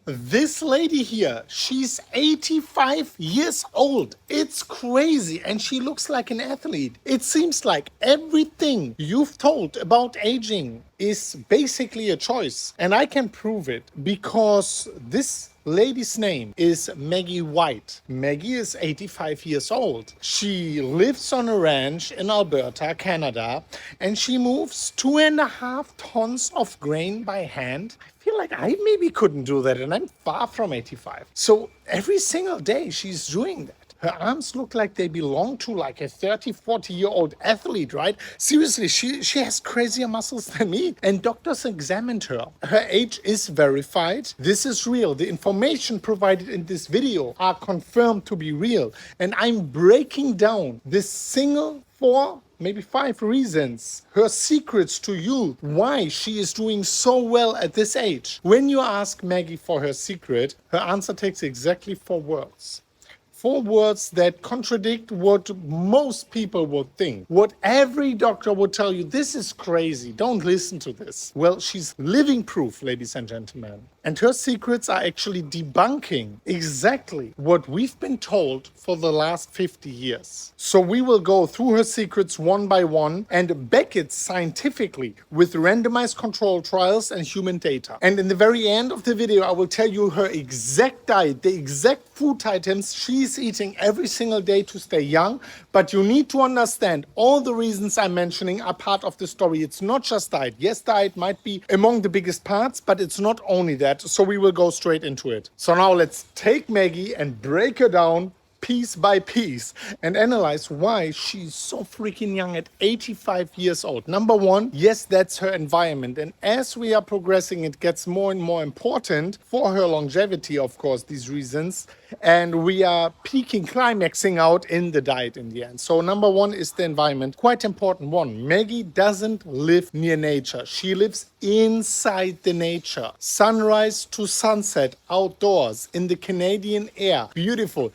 This lady here, she's 85 years old. It's crazy. And she looks like an athlete. It seems like everything you've told about aging is basically a choice. And I can prove it because this lady's name is Maggie White. Maggie is 85 years old. She lives on a ranch in Alberta, Canada, and she moves 2.5 tons of grain by hand. I feel like I maybe couldn't do that, and I'm far from 85. So every single day she's doing that. Her arms look like they belong to like a 30, 40-year-old athlete, right? Seriously, she has crazier muscles than me. And doctors examined her. Her age is verified. This is real. The information provided in this video are confirmed to be real. And I'm breaking down this single 4, maybe 5 reasons, her secrets to you, why she is doing so well at this age. When you ask Maggie for her secret, her answer takes exactly 4 words. 4 words that contradict what most people would think. What every doctor would tell you, this is crazy, don't listen to this. Well, she's living proof, ladies and gentlemen. And her secrets are actually debunking exactly what we've been told for the last 50 years. So we will go through her secrets one by one and back it scientifically with randomized control trials and human data. And in the very end of the video, I will tell you her exact diet, the exact food items she's eating every single day to stay young. But you need to understand all the reasons I'm mentioning are part of the story. It's not just diet. Yes, diet might be among the biggest parts, but it's not only that. So we will go straight into it. So now let's take Maggie and break her down piece by piece and analyze why she's so freaking young at 85 years old. Number one, yes, that's her environment. And as we are progressing, it gets more and more important for her longevity, of course, these reasons. And we are peaking, climaxing out in the diet in the end. So number one is the environment. Quite important one. Maggie doesn't live near nature. She lives inside the nature. Sunrise to sunset, outdoors, in the Canadian air. Beautiful.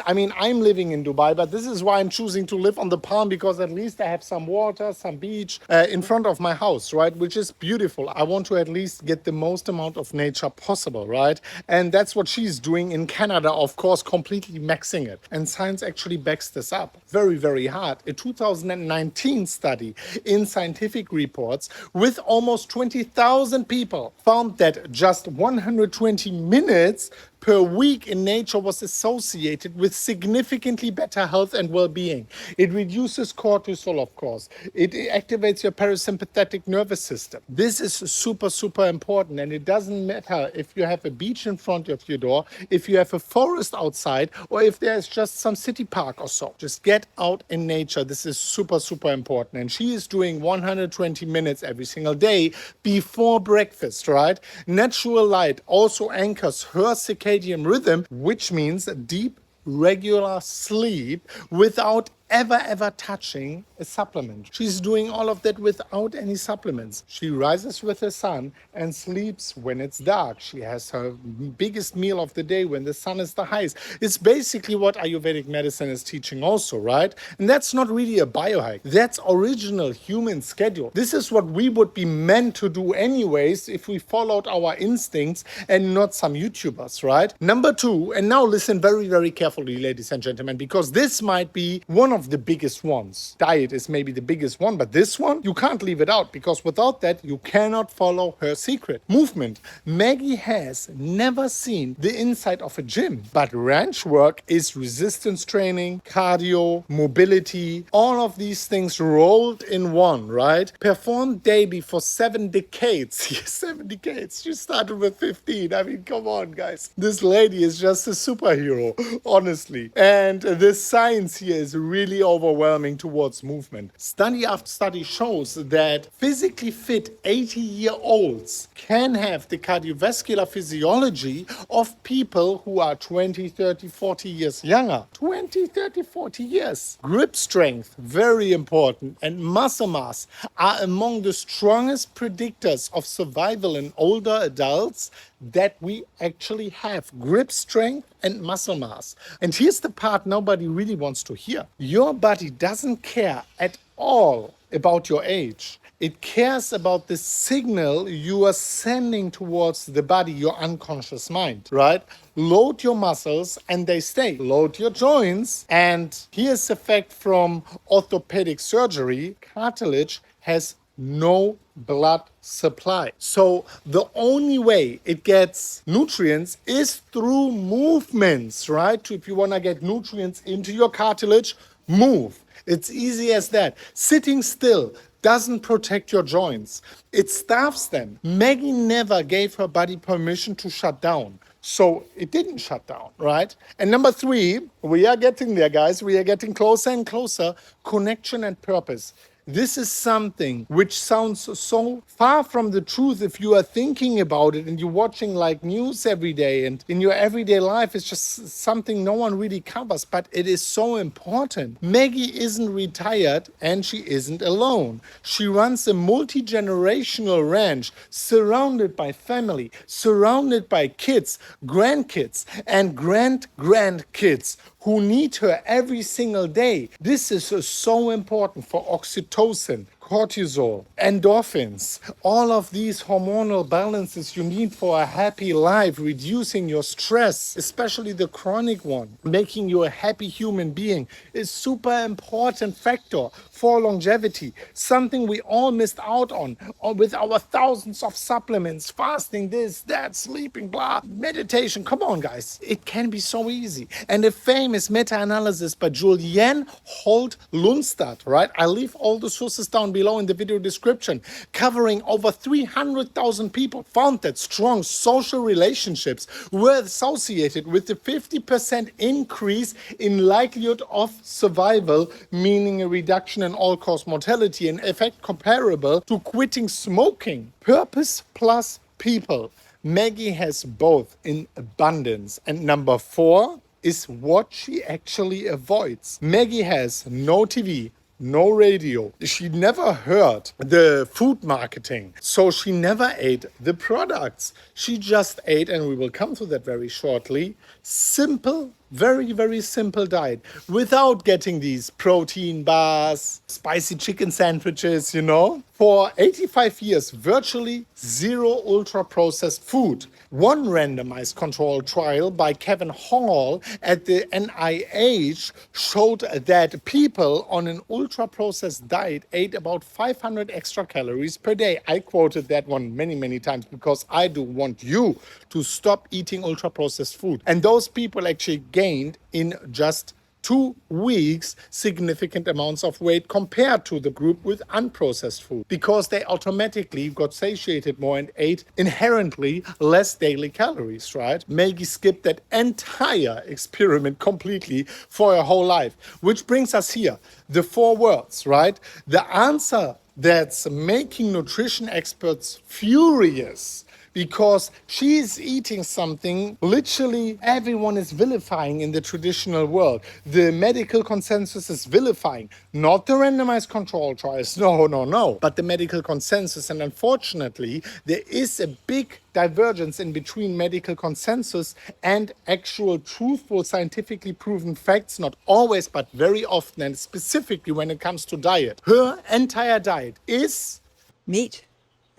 I'm living in Dubai, but this is why I'm choosing to live on the Palm, because at least I have some water, some beach in front of my house, right? Which is beautiful. I want to at least get the most amount of nature possible, right? And that's what she's doing in Canada, of course, completely maxing it. And science actually backs this up very, very hard. A 2019 study in Scientific Reports with almost 20,000 people found that just 120 minutes per week in nature was associated with significantly better health and well-being. It reduces cortisol, of course. It activates your parasympathetic nervous system. This is super, super important. And it doesn't matter if you have a beach in front of your door, if you have a forest outside, or if there's just some city park or so. Just get out in nature. This is super, super important. And she is doing 120 minutes every single day before breakfast, right? Natural light also anchors her circadian rhythm, which means deep, regular sleep without ever touching a supplement. She's doing all of that without any supplements. She rises with the sun and sleeps when it's dark. She has her biggest meal of the day when the sun is the highest. It's basically what Ayurvedic medicine is teaching also, right? And that's not really a biohack. That's original human schedule. This is what we would be meant to do anyways if we followed our instincts and not some YouTubers, right? Number two, and now listen very, very carefully, ladies and gentlemen, because this might be one of the biggest ones. Diet is maybe the biggest one, but this one, you can't leave it out, because without that, you cannot follow her secret. Movement. Maggie has never seen the inside of a gym, but ranch work is resistance training, cardio, mobility, all of these things rolled in one, right? Performed daily for 7 decades. Yes, 7 decades. She started with 15. I mean, come on, guys. This lady is just a superhero, honestly. And the science here is really overwhelming towards movement. Study after study shows that physically fit 80-year-olds can have the cardiovascular physiology of people who are 20, 30, 40 years younger. 20, 30, 40 years. Grip strength, very important, and muscle mass are among the strongest predictors of survival in older adults that we actually have. Grip strength and muscle mass. And here's the part nobody really wants to hear. Your body doesn't care at all about your age. It cares about the signal you are sending towards the body, your unconscious mind, right? Load your muscles and they stay. Load your joints. And here's the fact from orthopedic surgery: cartilage has no blood supply. So the only way it gets nutrients is through movements, right? If you want to get nutrients into your cartilage, move. It's easy as that. Sitting still doesn't protect your joints. It starves them. Maggie never gave her body permission to shut down. So it didn't shut down, right? And number 3, we are getting there, guys. We are getting closer and closer. Connection and purpose. This is something which sounds so far from the truth if you are thinking about it and you're watching like news every day, and in your everyday life it's just something no one really covers, but it is so important. Maggie isn't retired and she isn't alone. She runs a multi-generational ranch surrounded by family, surrounded by kids, grandkids, and grand-grandkids who need her every single day. This is so important for oxytocin, cortisol, endorphins, all of these hormonal balances you need for a happy life, reducing your stress, especially the chronic one, making you a happy human being, is super important factor for longevity. Something we all missed out on with our thousands of supplements, fasting, this, that, sleeping, blah, meditation. Come on, guys. It can be so easy. And a famous meta-analysis by Julianne Holt-Lundstad, right? I leave all the sources down below in the video description, covering over 300,000 people, found that strong social relationships were associated with a 50% increase in likelihood of survival, meaning a reduction in all-cause mortality, an effect comparable to quitting smoking. Purpose plus people. Maggie has both in abundance. And number 4 is what she actually avoids. Maggie has no TV, no radio. She never heard the food marketing, so she never ate the products. She just ate, and we will come to that very shortly, simple, very, very simple diet without getting these protein bars, spicy chicken sandwiches, you know. For 85 years, virtually zero ultra-processed food. One randomized control trial by Kevin Hall at the NIH showed that people on an ultra-processed diet ate about 500 extra calories per day. I quoted that one many, many times because I do want you to stop eating ultra-processed food. And those people actually gained in just 2 weeks significant amounts of weight compared to the group with unprocessed food, because they automatically got satiated more and ate inherently less daily calories, right? Maggie skipped that entire experiment completely for her whole life, which brings us here, the 4 words, right? The answer that's making nutrition experts furious, because she's eating something literally everyone is vilifying in the traditional world. The medical consensus is vilifying, not the randomized control trials, no, but the medical consensus. And unfortunately, there is a big divergence in between medical consensus and actual truthful, scientifically proven facts, not always, but very often, and specifically when it comes to diet. Her entire diet is meat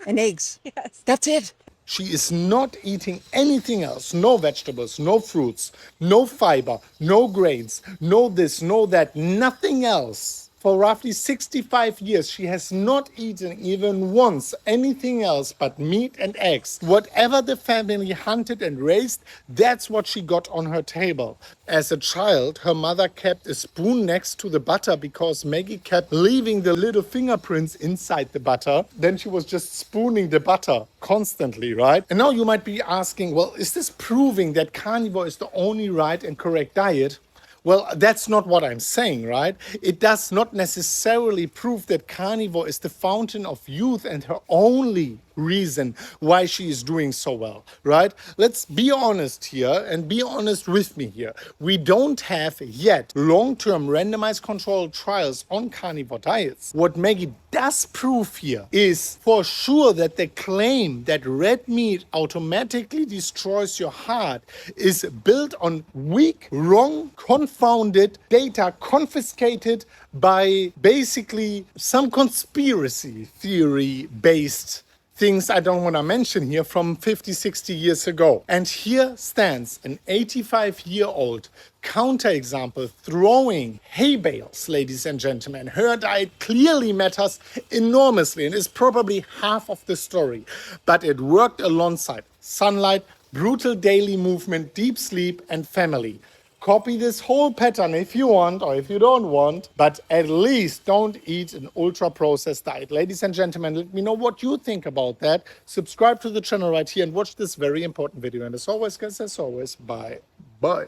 and eggs. Yes. That's it. She is not eating anything else. No vegetables, no fruits, no fiber, no grains, no this, no that, nothing else. For roughly 65 years, she has not eaten even once anything else but meat and eggs. Whatever the family hunted and raised, that's what she got on her table. As a child, her mother kept a spoon next to the butter because Maggie kept leaving the little fingerprints inside the butter. Then she was just spooning the butter constantly, right? And now you might be asking, well, is this proving that carnivore is the only right and correct diet? Well, that's not what I'm saying, right? It does not necessarily prove that carnivore is the fountain of youth and her only reason why she is doing so well, right? Let's be honest here and be honest with me here. We don't have yet long-term randomized controlled trials on carnivore diets. What Maggie does prove here is for sure that the claim that red meat automatically destroys your heart is built on weak, wrong, confounded data confiscated by basically some conspiracy theory based things I don't want to mention here from 50, 60 years ago. And here stands an 85-year-old counterexample throwing hay bales, ladies and gentlemen. Her diet clearly matters enormously and is probably half of the story. But it worked alongside sunlight, brutal daily movement, deep sleep, and family. Copy this whole pattern if you want or if you don't want, but at least don't eat an ultra-processed diet. Ladies and gentlemen, let me know what you think about that. Subscribe to the channel right here and watch this very important video. And as always, guys, as always, bye. Bye.